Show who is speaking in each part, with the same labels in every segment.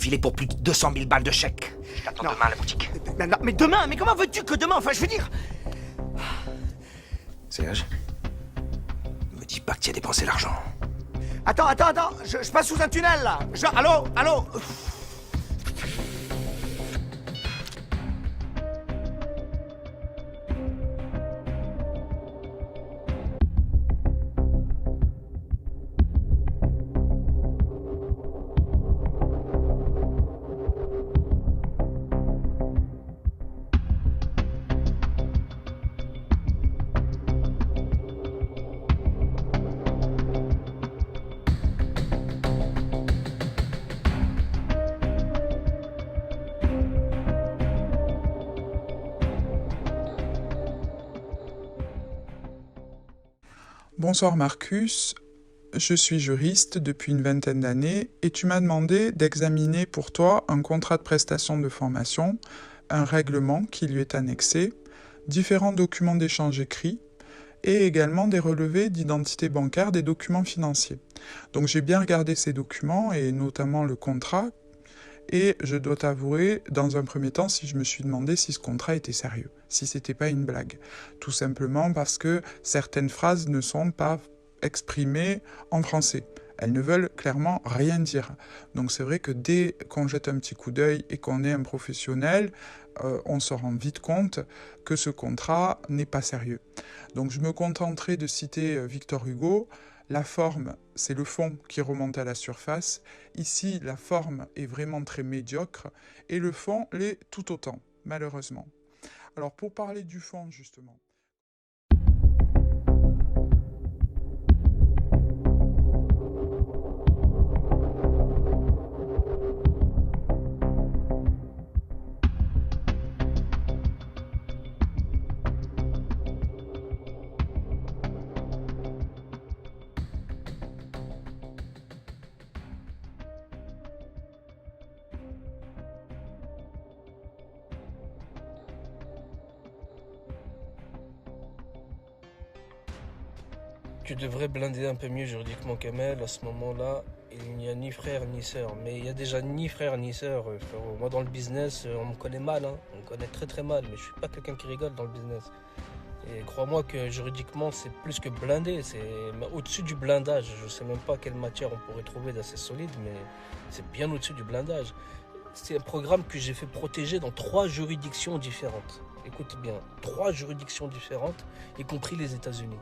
Speaker 1: filé pour plus de 200 000 balles de chèque. Je t'attends demain à la boutique.
Speaker 2: Mais demain, mais comment veux-tu que demain, enfin je veux dire...
Speaker 1: Serge, me dis pas que tu as dépensé l'argent.
Speaker 2: Attends, je passe sous un tunnel là. Allô.
Speaker 3: Bonsoir Marcus, je suis juriste depuis une vingtaine d'années et tu m'as demandé d'examiner pour toi un contrat de prestation de formation, un règlement qui lui est annexé, différents documents d'échange écrits et également des relevés d'identité bancaire des documents financiers. Donc j'ai bien regardé ces documents et notamment le contrat et je dois t'avouer, dans un premier temps, si je me suis demandé si ce contrat était sérieux, si c'était pas une blague. Tout simplement parce que certaines phrases ne sont pas exprimées en français. Elles ne veulent clairement rien dire. Donc c'est vrai que dès qu'on jette un petit coup d'œil et qu'on est un professionnel, on se rend vite compte que ce contrat n'est pas sérieux. Donc je me contenterai de citer Victor Hugo. La forme, c'est le fond qui remonte à la surface. Ici, la forme est vraiment très médiocre et le fond l'est tout autant, malheureusement. Alors pour parler du fond, justement.
Speaker 4: Tu devrais blinder un peu mieux juridiquement Kamel. À ce moment-là, il n'y a ni frère ni sœur. Mais il y a déjà ni frère ni sœur, frérot. Moi, dans le business, on me connaît mal. On me connaît très très mal. Mais je suis pas quelqu'un qui rigole dans le business. Et crois-moi que juridiquement, c'est plus que blindé. C'est au-dessus du blindage. Je sais même pas quelle matière on pourrait trouver d'assez solide, mais c'est bien au-dessus du blindage. C'est un programme que j'ai fait protéger dans 3 juridictions différentes. Écoute bien, 3 juridictions différentes, y compris les États-Unis.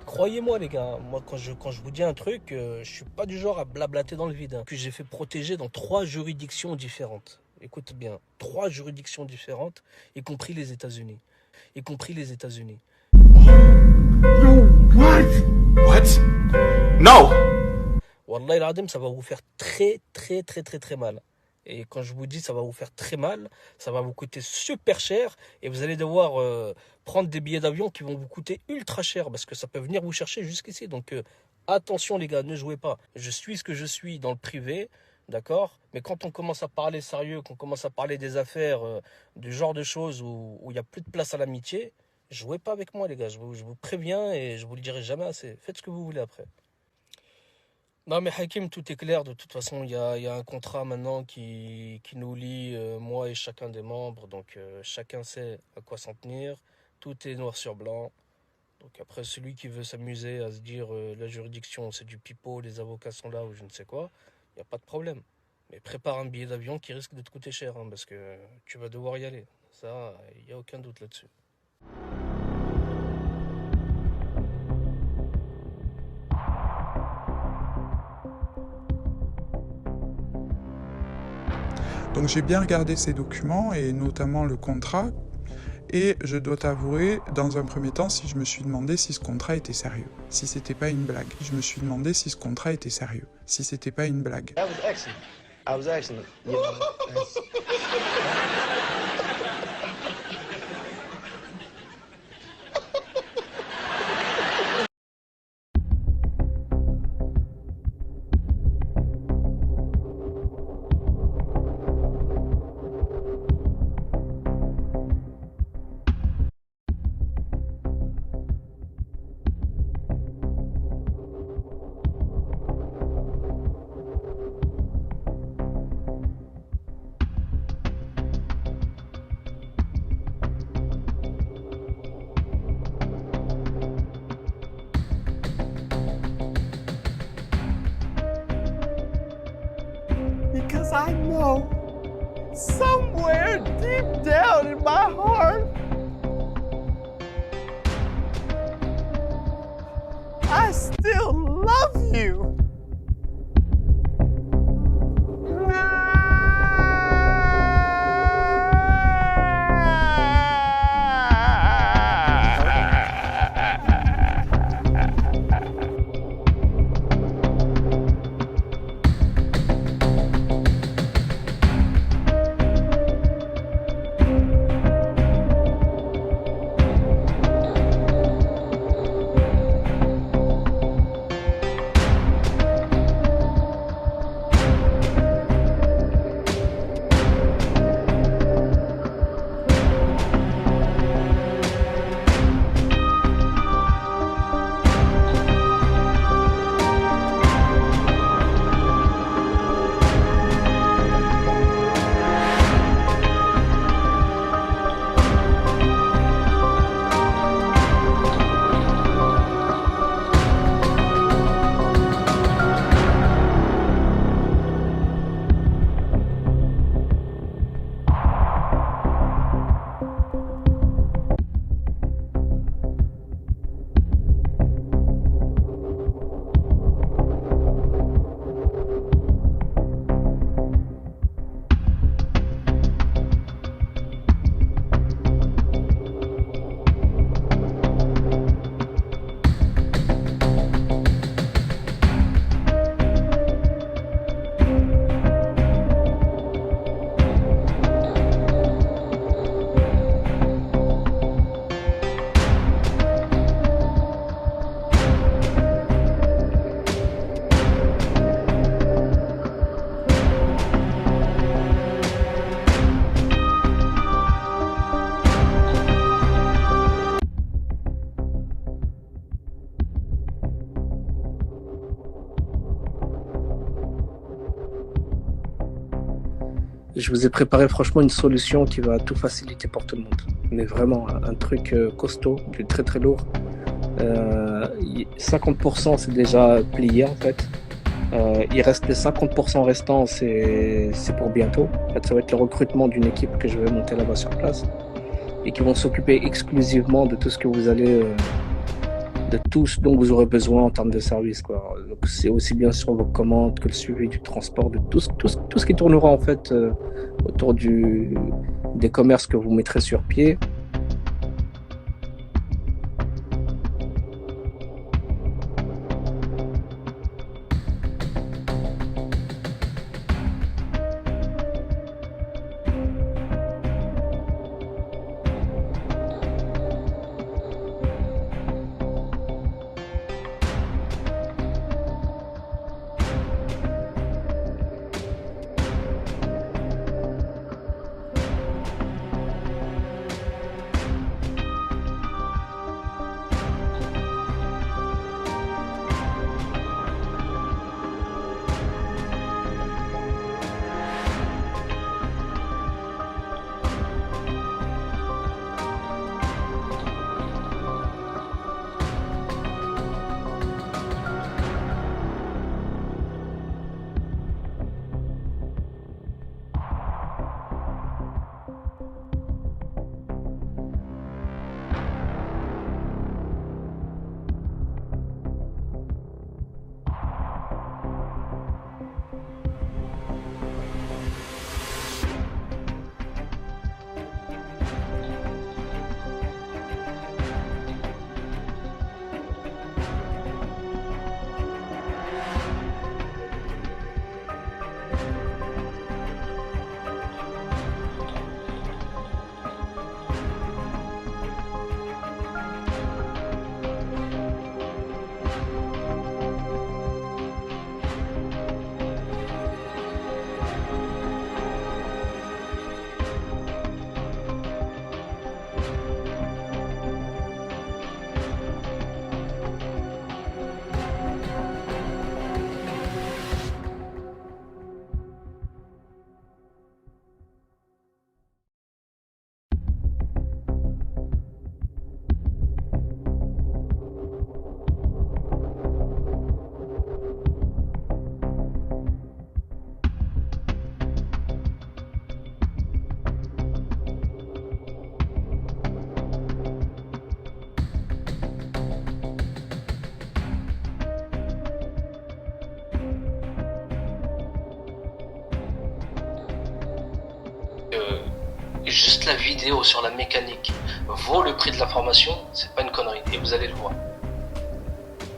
Speaker 4: Croyez-moi les gars, moi quand je vous dis un truc, je suis pas du genre à blablater dans le vide. Que j'ai fait protéger dans 3 juridictions différentes. Écoute bien, 3 juridictions différentes, y compris les États-Unis. Y compris les États-Unis.
Speaker 1: No, what? No!
Speaker 4: Wallah il-Adim, ça va vous faire très mal. Et quand je vous dis ça va vous faire très mal, ça va vous coûter super cher et vous allez devoir prendre des billets d'avion qui vont vous coûter ultra cher parce que ça peut venir vous chercher jusqu'ici. Donc attention les gars, ne jouez pas. Je suis ce que je suis dans le privé, d'accord? Mais quand on commence à parler sérieux, qu'on commence à parler des affaires, du genre de choses où il n'y a plus de place à l'amitié, jouez pas avec moi les gars. Je vous préviens et je vous le dirai jamais assez. Faites ce que vous voulez après. Non mais Hakim, tout est clair, de toute façon il y a un contrat maintenant qui nous lie, moi et chacun des membres, donc chacun sait à quoi s'en tenir, tout est noir sur blanc, donc après celui qui veut s'amuser à se dire la juridiction c'est du pipeau, les avocats sont là ou je ne sais quoi, il n'y a pas de problème, mais prépare un billet d'avion qui risque de te coûter cher, hein, parce que tu vas devoir y aller, ça il n'y a aucun doute là-dessus.
Speaker 3: Donc j'ai bien regardé ces documents et notamment le contrat et je dois t'avouer, dans un premier temps, si je me suis demandé si ce contrat était sérieux, si c'était pas une blague. Je me suis demandé si ce contrat était sérieux, si c'était pas une blague.
Speaker 5: That was excellent. I was excellent. You know,
Speaker 2: know, somewhere deep down in my heart, I still love you.
Speaker 6: Je vous ai préparé franchement une solution qui va tout faciliter pour tout le monde. Mais vraiment, un truc costaud, du très très lourd. 50% c'est déjà plié en fait. Il reste les 50% restants, c'est pour bientôt. En fait, ça va être le recrutement d'une équipe que je vais monter là-bas sur place et qui vont s'occuper exclusivement de tout ce que vous allez, de tout ce dont vous aurez besoin en termes de service, quoi. Donc c'est aussi bien sur vos commandes que le suivi du transport, de tout ce qui tournera en fait autour des commerces que vous mettrez sur pied.
Speaker 4: juste la vidéo sur la mécanique vaut le prix de la formation, c'est pas une connerie. Et vous allez le voir.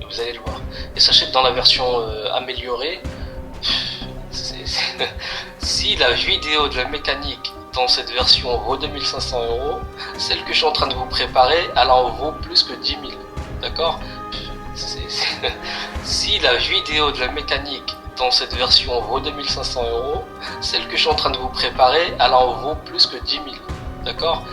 Speaker 4: Vous allez le voir. Et sachez que dans la version améliorée, si la vidéo de la mécanique dans cette version vaut 2500 €, celle que je suis en train de vous préparer, elle en vaut plus que 10 000. D'accord? Si la vidéo de la mécanique dans cette version vaut 2500 €, celle que je suis en train de vous préparer, elle en vaut plus que 10 000. D'accord?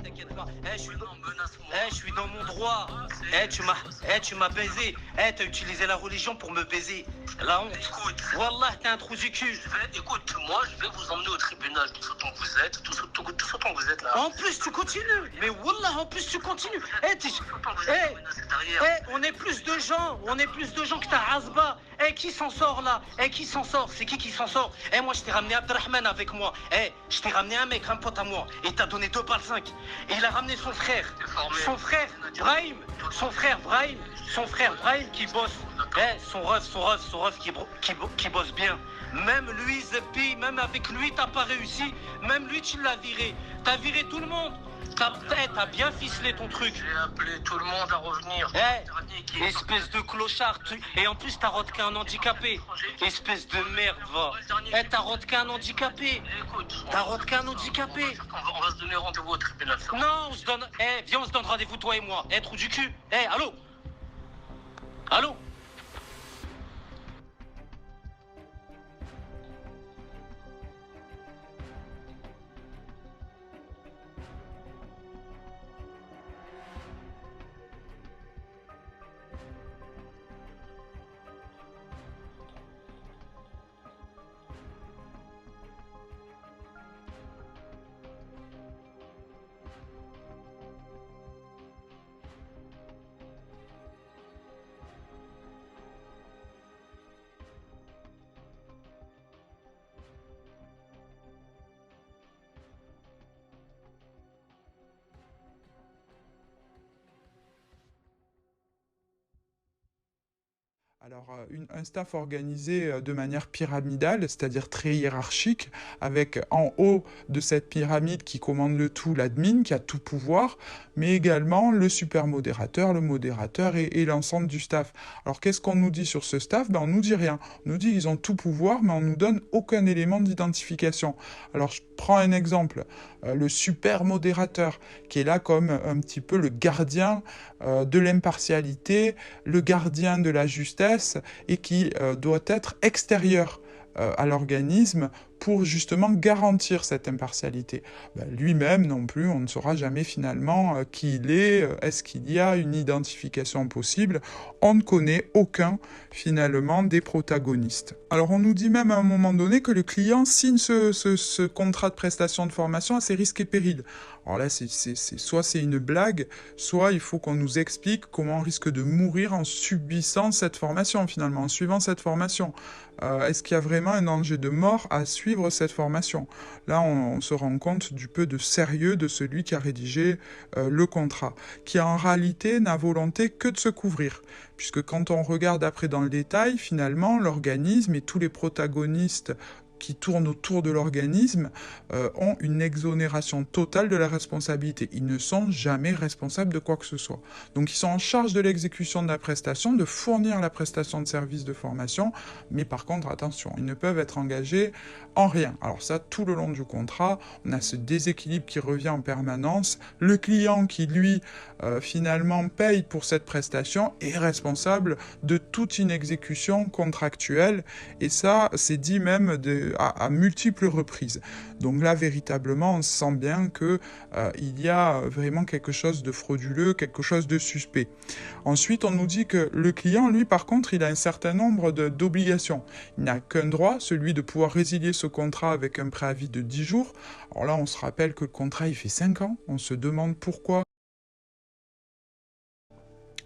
Speaker 7: T'inquiète pas. Je suis dans mon droit. Tu m'as baisé. T'as utilisé la religion pour me baiser. La honte. Écoute. Wallah, t'es un trou du cul.
Speaker 4: Écoute, moi je vais vous emmener au tribunal tout autant que vous êtes, tout autant que vous êtes là.
Speaker 7: En plus, tu continues. Mais wallah, en plus, tu continues. On est plus de gens. On est plus de gens que ta Hasba. Qui s'en sort là? Qui s'en sort? C'est qui s'en sort? Moi, je t'ai ramené Abdelrahman avec moi. Je t'ai ramené un mec, un pote à moi. Et t'as donné 2 balles 5. Et il a ramené son frère. Son frère, Brahim. Son frère, Brahim qui bosse. Son ref qui bosse bien. Même lui, Zeppi, même avec lui, t'as pas réussi. Même lui, tu l'as viré. T'as viré tout le monde. T'as bien ficelé ton truc.
Speaker 4: J'ai appelé tout le monde à revenir.
Speaker 7: Espèce de clochard. Et en plus, t'as rodé un handicapé. Espèce de merde, va. T'as rodé un handicapé. T'as rodé un handicapé.
Speaker 4: On va se donner rendez-vous au tribunal.
Speaker 7: Non, on se donne. Viens, on se donne rendez-vous, toi et moi. Trou du cul. Allô? Allô?
Speaker 3: Alors, un staff organisé de manière pyramidale, c'est-à-dire très hiérarchique, avec en haut de cette pyramide qui commande le tout, l'admin, qui a tout pouvoir, mais également le super modérateur, le modérateur et l'ensemble du staff. Alors, qu'est-ce qu'on nous dit sur ce staff? On nous dit rien. On nous dit qu'ils ont tout pouvoir, mais on nous donne aucun élément d'identification. Alors, je prends un exemple. Le super modérateur, qui est là comme un petit peu le gardien de l'impartialité, le gardien de la justesse, et qui doit être extérieur à l'organisme pour justement garantir cette impartialité. Lui-même non plus, on ne saura jamais finalement qui il est, est-ce qu'il y a une identification possible, on ne connaît aucun finalement des protagonistes. Alors on nous dit même à un moment donné que le client signe ce contrat de prestation de formation à ses risques et périls. Alors là, soit c'est une blague, soit il faut qu'on nous explique comment on risque de mourir en subissant cette formation finalement, en suivant cette formation. Est-ce qu'il y a vraiment un danger de mort à suivre suivre cette formation. Là, on se rend compte du peu de sérieux de celui qui a rédigé le contrat, qui en réalité n'a volonté que de se couvrir. Puisque quand on regarde après dans le détail, finalement, l'organisme et tous les protagonistes qui tournent autour de l'organisme ont une exonération totale de la responsabilité. Ils ne sont jamais responsables de quoi que ce soit. Donc ils sont en charge de l'exécution de la prestation, de fournir la prestation de service de formation, mais par contre, attention, ils ne peuvent être engagés en rien. Alors ça, tout le long du contrat, on a ce déséquilibre qui revient en permanence. Le client qui, lui, finalement, paye pour cette prestation est responsable de toute une exécution contractuelle, et ça, c'est dit même à multiples reprises. Donc là, véritablement, on sent bien que il y a vraiment quelque chose de frauduleux, quelque chose de suspect. Ensuite, on nous dit que le client, lui, par contre, il a un certain nombre d'obligations. Il n'a qu'un droit, celui de pouvoir résilier ce contrat avec un préavis de 10 jours. Alors là, on se rappelle que le contrat, il fait 5 ans. On se demande pourquoi.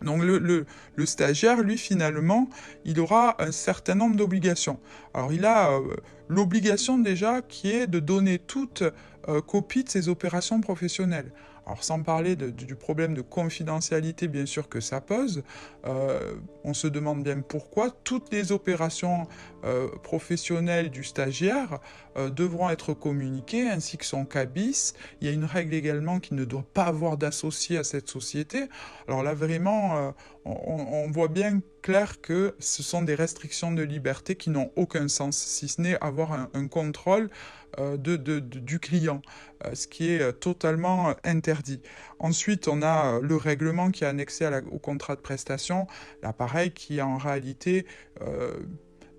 Speaker 3: Donc le stagiaire, lui, finalement, il aura un certain nombre d'obligations. Alors il a l'obligation déjà qui est de donner toute copie de ses opérations professionnelles. Alors sans parler du problème de confidentialité bien sûr que ça pose, on se demande bien pourquoi toutes les opérations professionnelles du stagiaire devront être communiquées, ainsi que son cabis. Il y a une règle également qui ne doit pas avoir d'associé à cette société. Alors là vraiment, on voit bien clair que ce sont des restrictions de liberté qui n'ont aucun sens, si ce n'est avoir un contrôle du client, ce qui est totalement interdit. Ensuite, on a le règlement qui est annexé au contrat de prestation, là pareil, qui a en réalité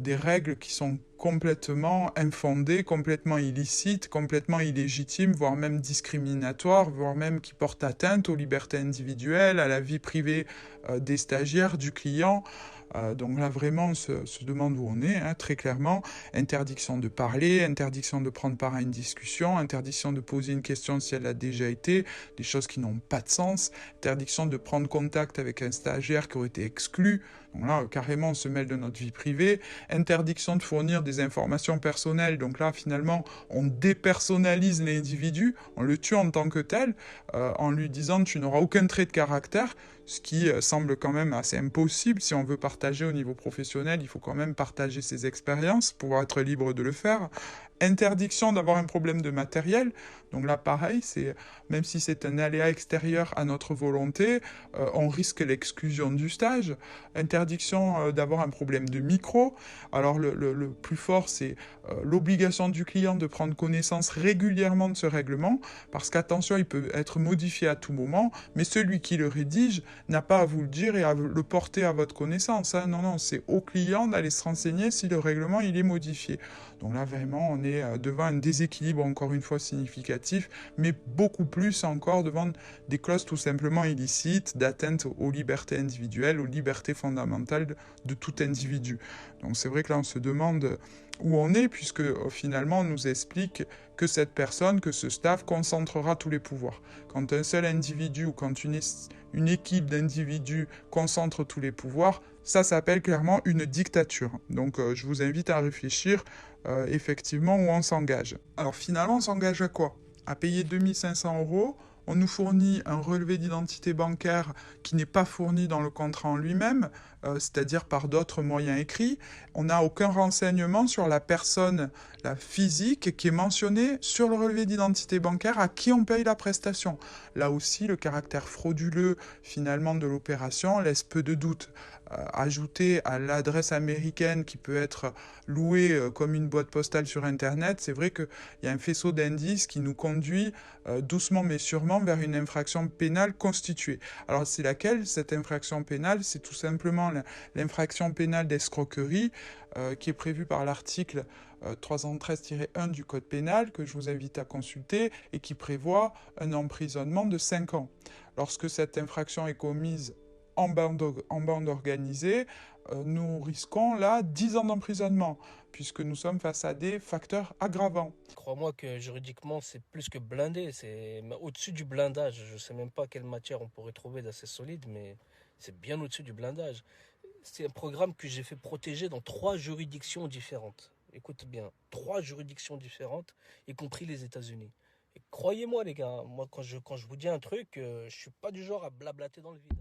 Speaker 3: des règles qui sont complètement infondées, complètement illicites, complètement illégitimes, voire même discriminatoires, voire même qui portent atteinte aux libertés individuelles, à la vie privée des stagiaires, du client. Donc là, vraiment, on se demande où on est, hein, très clairement. Interdiction de parler, interdiction de prendre part à une discussion, interdiction de poser une question si elle a déjà été, des choses qui n'ont pas de sens, interdiction de prendre contact avec un stagiaire qui aurait été exclu. Donc là, carrément, on se mêle de notre vie privée. Interdiction de fournir des informations personnelles. Donc là, finalement, on dépersonnalise l'individu, on le tue en tant que tel, en lui disant « tu n'auras aucun trait de caractère », ce qui semble quand même assez impossible. Si on veut partager au niveau professionnel, il faut quand même partager ses expériences, pouvoir être libre de le faire. Interdiction d'avoir un problème de matériel. Donc là, pareil, même si c'est un aléa extérieur à notre volonté, on risque l'exclusion du stage. Interdiction d'avoir un problème de micro. Alors le plus fort, c'est l'obligation du client de prendre connaissance régulièrement de ce règlement, parce qu'attention, il peut être modifié à tout moment, mais celui qui le rédige n'a pas à vous le dire et à le porter à votre connaissance. Hein. Non, c'est au client d'aller se renseigner si le règlement il est modifié. Donc là, vraiment, on est devant un déséquilibre, encore une fois, significatif, mais beaucoup plus encore devant des clauses tout simplement illicites, d'atteinte aux libertés individuelles, aux libertés fondamentales de tout individu. Donc c'est vrai que là, on se demande où on est, puisque finalement, on nous explique que cette personne, que ce staff concentrera tous les pouvoirs. Quand un seul individu ou quand une équipe d'individus concentre tous les pouvoirs, ça s'appelle clairement une dictature. Donc je vous invite à réfléchir effectivement où on s'engage. Alors finalement, on s'engage à quoi? À payer 2500 €. On nous fournit un relevé d'identité bancaire qui n'est pas fourni dans le contrat en lui-même, c'est-à-dire par d'autres moyens écrits. On n'a aucun renseignement sur la personne, la physique, qui est mentionnée sur le relevé d'identité bancaire à qui on paye la prestation. Là aussi, le caractère frauduleux finalement de l'opération laisse peu de doute. Ajouté à l'adresse américaine qui peut être louée comme une boîte postale sur Internet, c'est vrai qu'il y a un faisceau d'indices qui nous conduit doucement mais sûrement vers une infraction pénale constituée. Alors c'est laquelle cette infraction pénale? C'est tout simplement l'infraction pénale d'escroquerie qui est prévue par l'article 313-1 du Code pénal que je vous invite à consulter et qui prévoit un emprisonnement de 5 ans. Lorsque cette infraction est commise en bande organisée, nous risquons là 10 ans d'emprisonnement, puisque nous sommes face à des facteurs aggravants.
Speaker 4: Crois-moi que juridiquement, c'est plus que blindé, c'est au-dessus du blindage. Je ne sais même pas quelle matière on pourrait trouver d'assez solide, mais c'est bien au-dessus du blindage. C'est un programme que j'ai fait protéger dans 3 juridictions différentes. écoute bien, 3 juridictions différentes, y compris les États-Unis. Et croyez-moi les gars, moi quand je vous dis un truc, je suis pas du genre à blablater dans le vide.